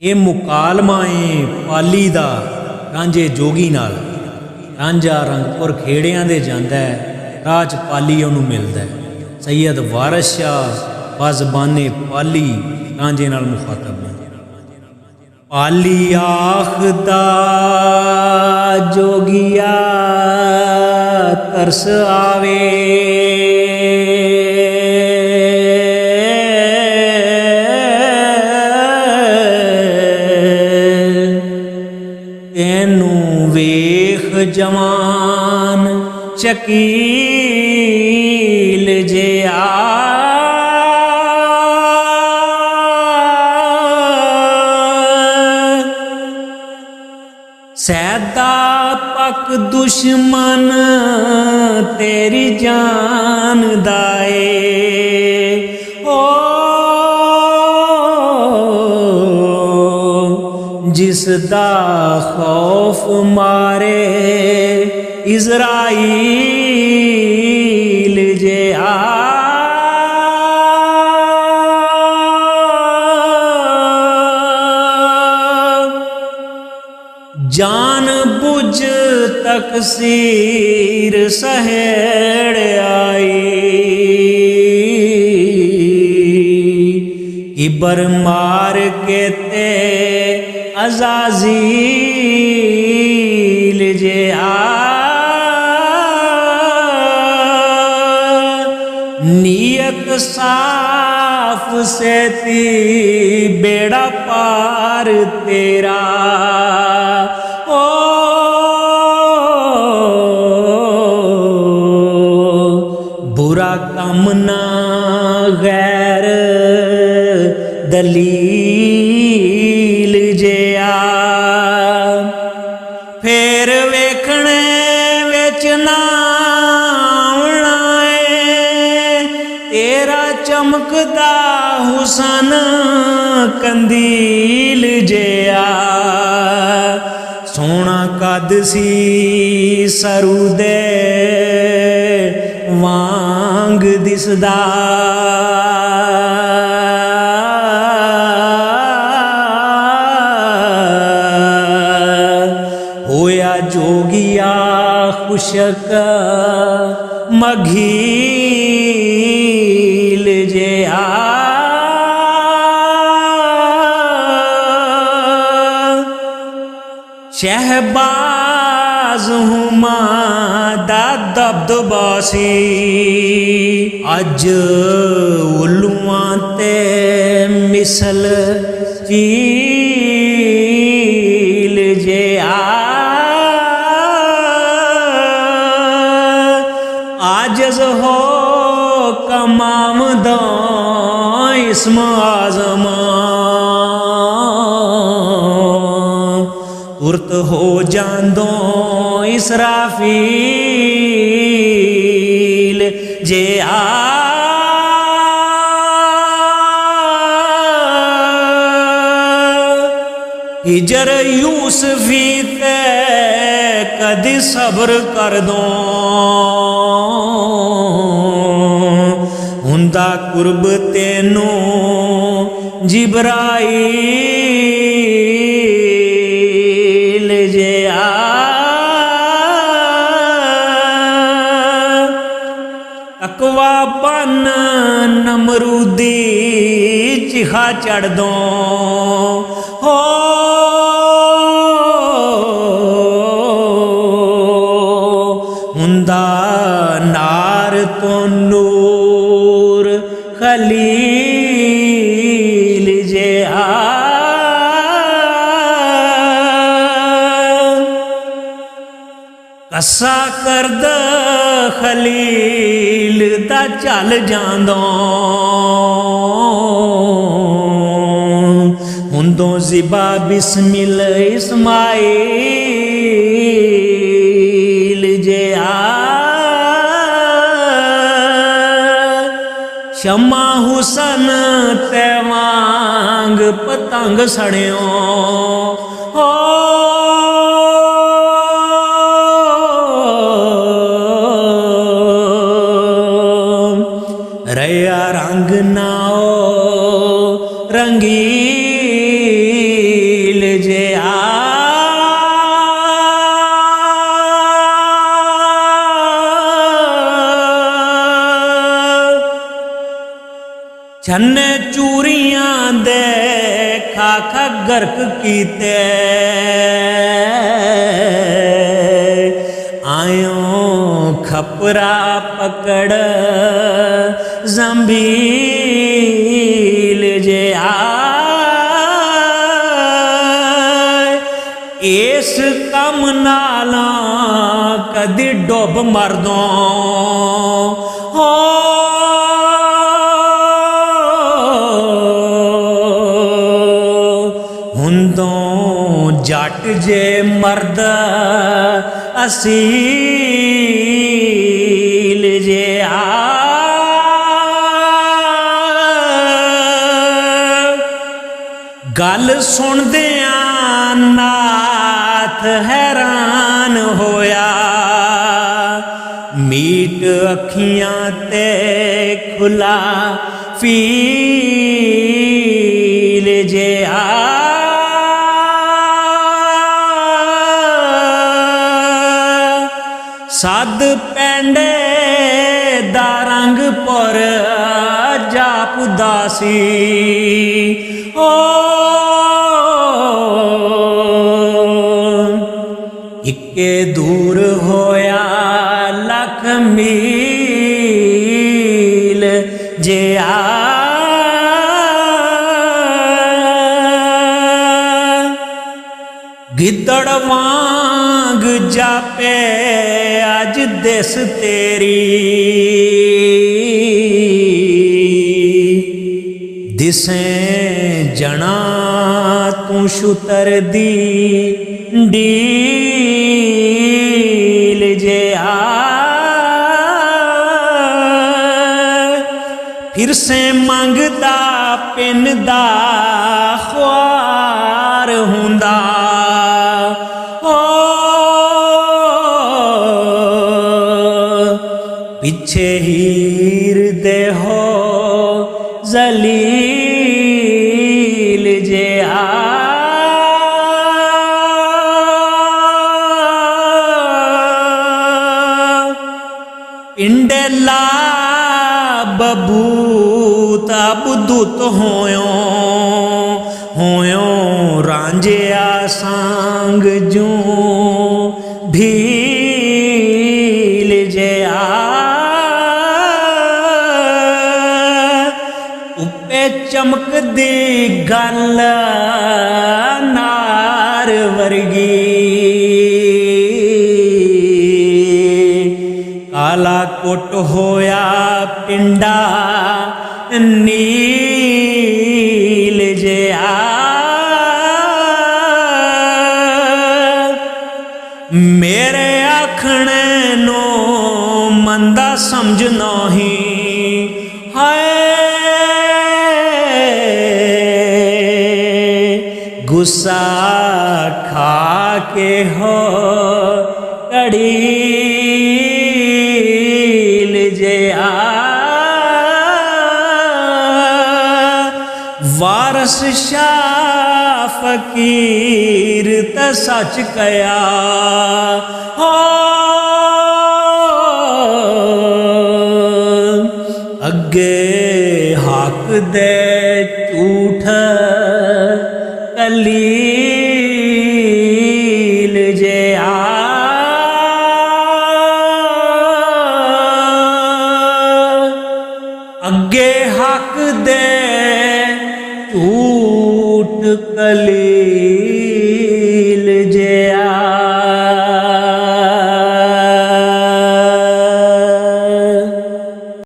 ये मुकालमा है पाली दा रांझे जोगी नाल। रांझा रंगपुर खेड़ियां दे जांदा है, राह च पाली उहनूं मिलदा है। सैयद वारिस शाह बाज़बाने पाली रांझे नाल मुखातब है। पाली आखदा जोगिया तरस आवे, तेनू वेख जवान शकील जे सैदा पक दुश्मन तेरी जान दाए। ओ जिसदा खौफ मारे इज़राइल जे जान बुझ तकसीर सहेड़ आई, इबर मार के ते अज़ाज़ील जे नियत साफ से थी बेड़ा पार तेरा। ओ बुरा कम ना गैर दलील जे फेर वेखणे विच ना आउणा है तेरा चमकदा हुसन कंदील जे सोना कद सी सरू दे वांग दिसदा, होया जोगिया खुशक मघील जे शहबाज हुमा दा दबदबासी अज उल्लुआं ते मिसल चील जे आजज हो कमामदा इस्म आज़मा तुरत हो जांदो इसराफील जे हिजर यूसफी ते कदी सब्र कर दो हुंदा कुर्ब तेनू जिब्राईल जे तकवा बन नमरूदी चिखा चढ़ दो हो हुंदा नार तो नूर खलील जे कसा करद खलील दा चल जांदो हुंदो ज़िबा बिस्मिल इस्माइल जे शमा हुसन ते वांग पतंग सड़ियो हो रया रंग नाओ रंगी छन्ने चूरियां दे खा खा गर्क कीते आयो खपरा पकड़ जंबील जे इस कम नाला कदी डुब मरदों हो हुंदों जट जे मर्द असील जे गल सुनदियां नाथ हैरान होया मीट अखियां ते खुला फील जे सद पैंडे दा रंग पर जापदा सी ओ इक्के दूर होया लख मील जे गिद्दड़ वांग जापे अज दिस तेरी दिसे जना तू शुतर दी डील जे फिर से मंगदा पिन दा ख्वार हुंदा पिछे हीर दे हो जलील जे पिंडेला बबूता बुद्धुत होयो रांझिया सांग जू भील जे उपे चमक दी गल नार वर्गी काला कुट होया पिंडा नील जे मेरे आखने नो मंदा समझ नहीं हाय गुस्सा खा के हो कड़ील जे वारस शाह फकीर त सच कया हो अगे हक दे झूठ कलील जे अगे हक दे झूठ कलील जे